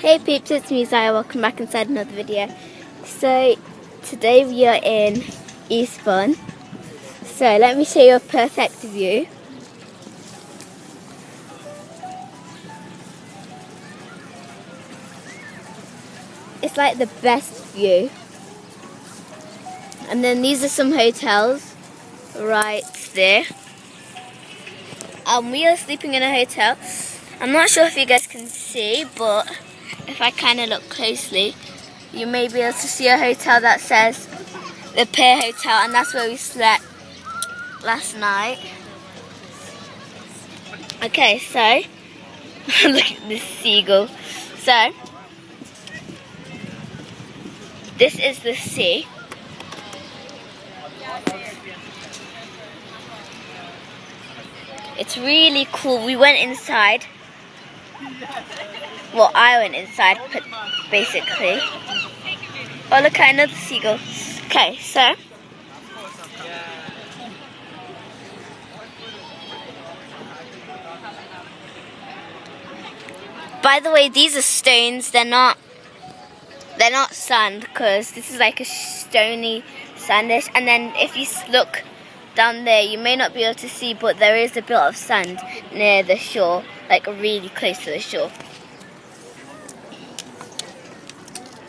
Hey peeps, it's me Zaya, welcome back inside another video. So today we are in Bourne. So let me show you a perfect view. It's like the best view. And then these are some hotels right there. We are sleeping in a hotel. I'm not sure if you guys can see, but if I kind of look closely, you may be able to see a hotel that says the Pier Hotel, and that's where we slept last night. Okay, so look at this seagull. So this is the sea. It's really cool. We went inside. Well, I went inside, basically. Oh, look at another seagull. Okay, so by the way, these are stones. They're not sand, because this is like a stony sandish. And then if you look down there, you may not be able to see, but there is a bit of sand near the shore, like really close to the shore.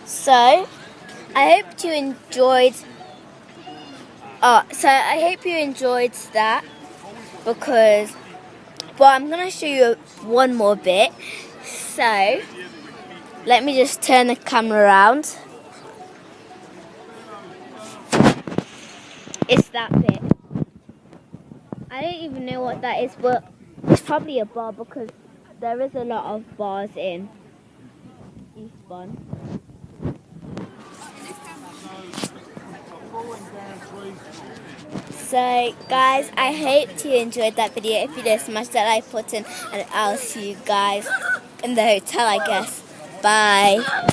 So I hope you enjoyed that, but I'm gonna show you one more bit. So let me just turn the camera around. It's that bit. I don't even know what that is, but it's probably a bar, because there is a lot of bars in Eastbourne. So guys, I hope you enjoyed that video. If you did, smash that like button, and I'll see you guys in the hotel, I guess. Bye.